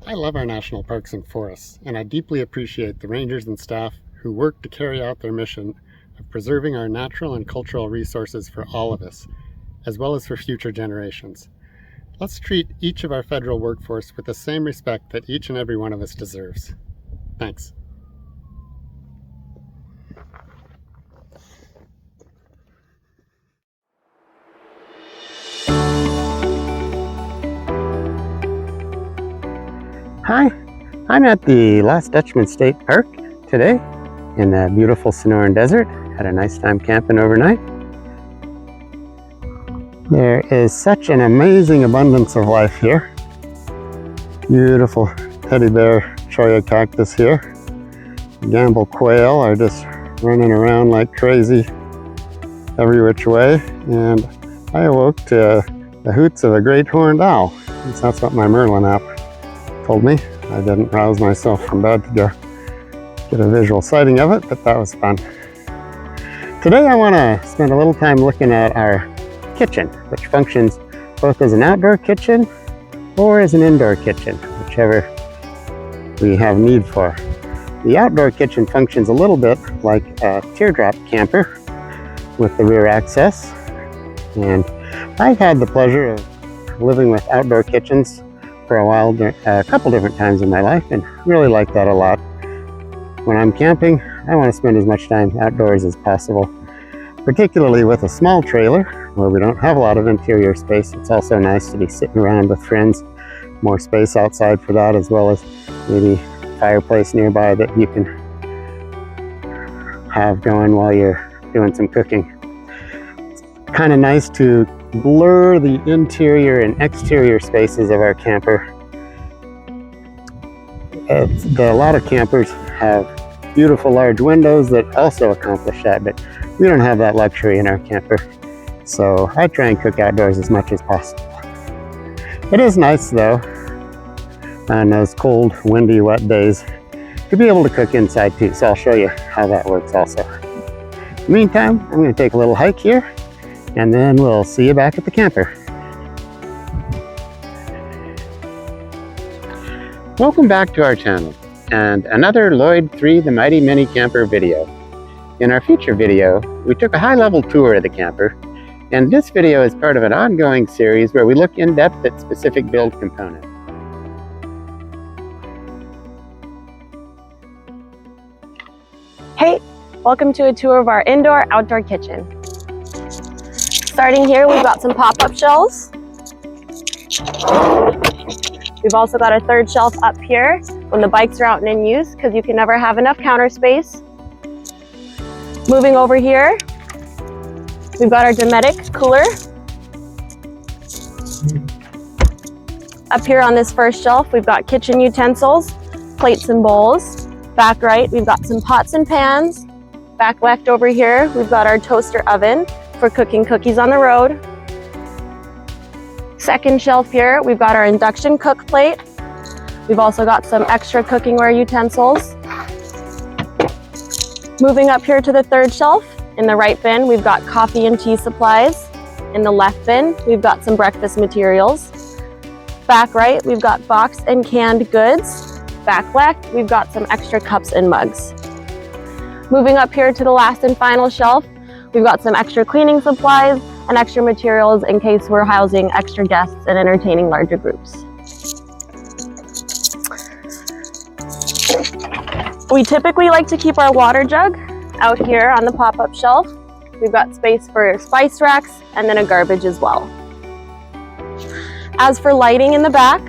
I love our national parks and forests, and I deeply appreciate the rangers and staff who work to carry out their mission of preserving our natural and cultural resources for all of us, as well as for future generations. Let's treat each of our federal workforce with the same respect that each and every one of us deserves. Thanks. Hi, I'm at the Last Dutchman State Park today in the beautiful Sonoran Desert. Had a nice time camping overnight. There is such an amazing abundance of life here. Beautiful teddy bear cholla cactus here. Gamble quail are just running around like crazy every which way. And I awoke to the hoots of a great horned owl. At least that's what my Merlin app told me. I didn't rouse myself from bed to go get a visual sighting of it, but that was fun. Today I want to spend a little time looking at our kitchen, which functions both as an outdoor kitchen or as an indoor kitchen, whichever we have need for. The outdoor kitchen functions a little bit like a teardrop camper with the rear access, and I've had the pleasure of living with outdoor kitchens for a while, a couple different times in my life, and really like that a lot. When I'm camping, I want to spend as much time outdoors as possible, particularly with a small trailer where we don't have a lot of interior space. It's also nice to be sitting around with friends, more space outside for that, as well as maybe a fireplace nearby that you can have going while you're doing some cooking. It's kind of nice to blur the interior and exterior spaces of our camper. A lot of campers have beautiful large windows that also accomplish that, but we don't have that luxury in our camper. So I try and cook outdoors as much as possible. It is nice though, on those cold, windy, wet days, to be able to cook inside too. So I'll show you how that works also. In the meantime, I'm going to take a little hike here, and then we'll see you back at the camper. Welcome back to our channel, and another Lloyd 3 The Mighty Mini Camper video. In our feature video, we took a high-level tour of the camper, and this video is part of an ongoing series where we look in depth at specific build components. Hey, welcome to a tour of our indoor-outdoor kitchen. Starting here, we've got some pop-up shelves. We've also got a third shelf up here when the bikes are out and in use, because you can never have enough counter space. Moving over here, we've got our Dometic cooler. Up here on this first shelf, we've got kitchen utensils, plates and bowls. Back right, we've got some pots and pans. Back left over here, we've got our toaster oven for cooking cookies on the road. Second shelf here, we've got our induction cook plate. We've also got some extra cookingware utensils. Moving up here to the third shelf, in the right bin, we've got coffee and tea supplies. In the left bin, we've got some breakfast materials. Back right, we've got boxed and canned goods. Back left, we've got some extra cups and mugs. Moving up here to the last and final shelf, we've got some extra cleaning supplies and extra materials in case we're housing extra guests and entertaining larger groups. We typically like to keep our water jug out here on the pop-up shelf. We've got space for spice racks and then a garbage as well. As for lighting in the back,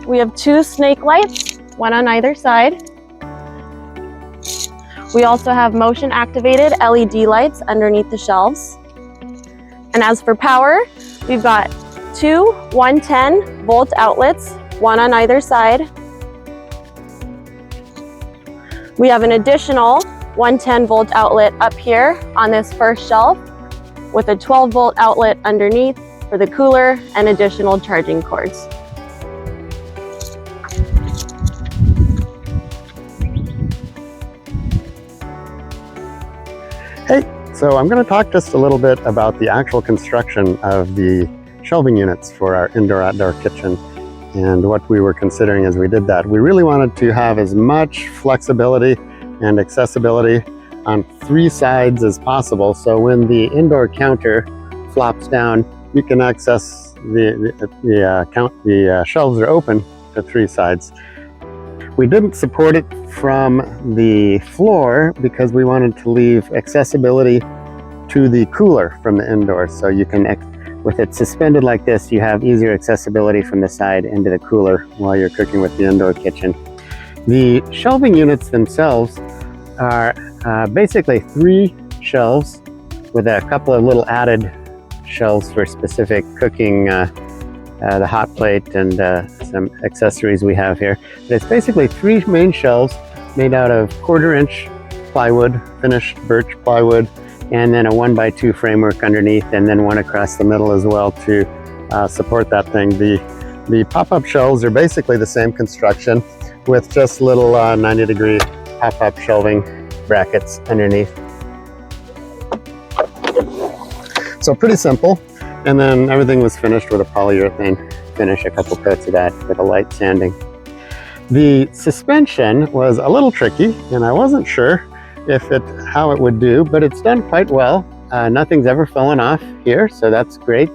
we have two snake lights, one on either side. We also have motion activated LED lights underneath the shelves. And as for power, we've got two 110 volt outlets, one on either side. We have an additional 110 volt outlet up here on this first shelf with a 12 volt outlet underneath for the cooler and additional charging cords. Hey, so I'm going to talk just a little bit about the actual construction of the shelving units for our indoor-outdoor kitchen and what we were considering as we did that. We really wanted to have as much flexibility and accessibility on 3 sides as possible, so when the indoor counter flops down, you can access the shelves are open to 3 sides. We didn't support it from the floor because we wanted to leave accessibility to the cooler from the indoors. So you can, with it suspended like this, you have easier accessibility from the side into the cooler while you're cooking with the indoor kitchen. The shelving units themselves are basically 3 shelves with a couple of little added shelves for specific cooking, the hot plate and some accessories we have here. But it's basically 3 main shelves made out of 1/4-inch plywood, finished birch plywood, and then a 1x2 framework underneath, and then one across the middle as well to support that thing. The pop-up shelves are basically the same construction with just little 90-degree pop-up shelving brackets underneath. So pretty simple. And then everything was finished with a polyurethane finish, a couple coats of that with a light sanding. The suspension was a little tricky, and I wasn't sure how it would do, but it's done quite well. Nothing's ever fallen off here, so that's great.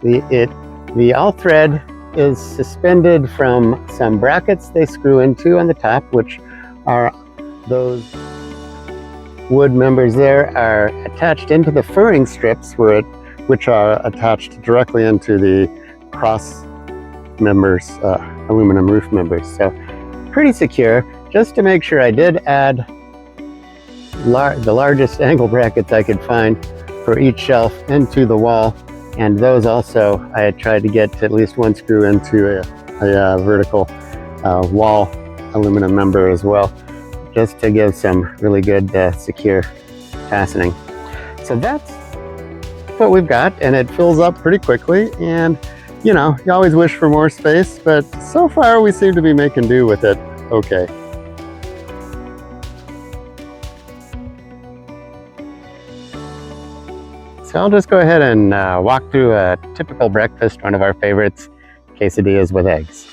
The all thread is suspended from some brackets they screw into on the top, which are those wood members there are attached into the furring strips which are attached directly into the cross members, aluminum roof members. So pretty secure. Just to make sure, I did add the largest angle brackets I could find for each shelf into the wall, and those also I had tried to get at least one screw into a vertical wall aluminum member as well, just to give some really good secure fastening. So that's what we've got, and it fills up pretty quickly, and you know, you always wish for more space, but so far we seem to be making do with it okay. So I'll just go ahead and walk through a typical breakfast, one of our favorites, quesadillas with eggs.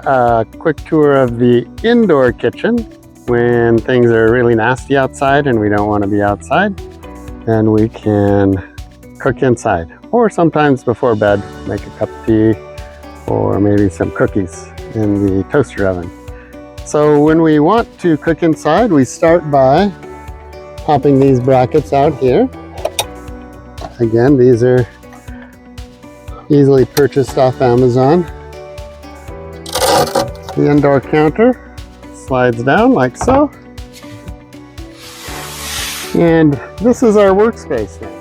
a quick tour of the indoor kitchen when things are really nasty outside and we don't want to be outside. Then we can cook inside, or sometimes before bed, make a cup of tea or maybe some cookies in the toaster oven. So when we want to cook inside, we start by popping these brackets out here. Again, these are easily purchased off Amazon. The indoor counter slides down like so. And this is our workspace now.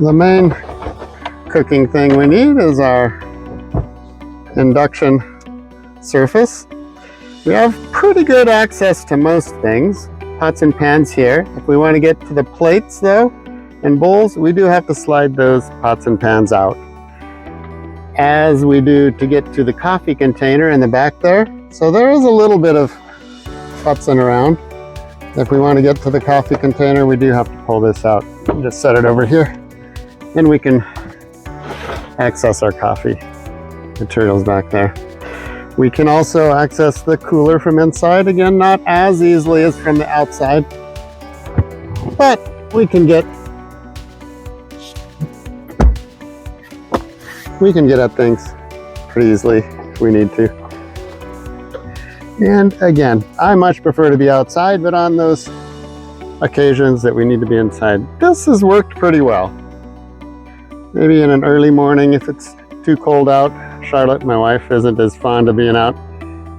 The main cooking thing we need is our induction surface. We have pretty good access to most things. Pots and pans here. If we want to get to the plates though, and bowls, we do have to slide those pots and pans out, as we do to get to the coffee container in the back there. So there is a little bit of futzing around. If we want to get to the coffee container, we do have to pull this out and just set it over here. And we can access our coffee materials back there. We can also access the cooler from inside. Again, not as easily as from the outside, but we can get at things pretty easily if we need to. And again, I much prefer to be outside, but on those occasions that we need to be inside, this has worked pretty well. Maybe in an early morning if it's too cold out. Charlotte, my wife, isn't as fond of being out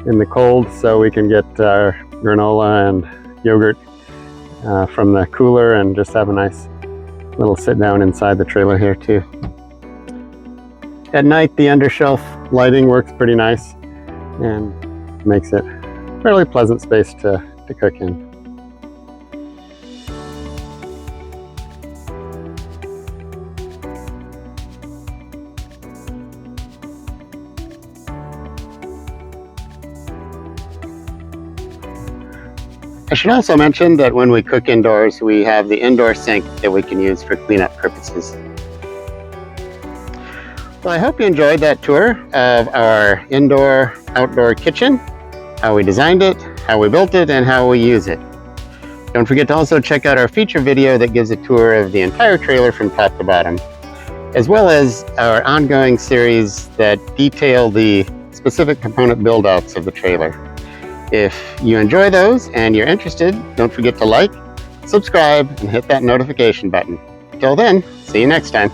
in the cold, so we can get our granola and yogurt from the cooler and just have a nice little sit down inside the trailer here too. At night, the undershelf lighting works pretty nice and makes it a fairly pleasant space to cook in. I should also mention that when we cook indoors, we have the indoor sink that we can use for cleanup purposes. Well, I hope you enjoyed that tour of our indoor-outdoor kitchen, how we designed it, how we built it, and how we use it. Don't forget to also check out our feature video that gives a tour of the entire trailer from top to bottom, as well as our ongoing series that detail the specific component build-outs of the trailer. If you enjoy those and you're interested, don't forget to like, subscribe, and hit that notification button. Till then, see you next time.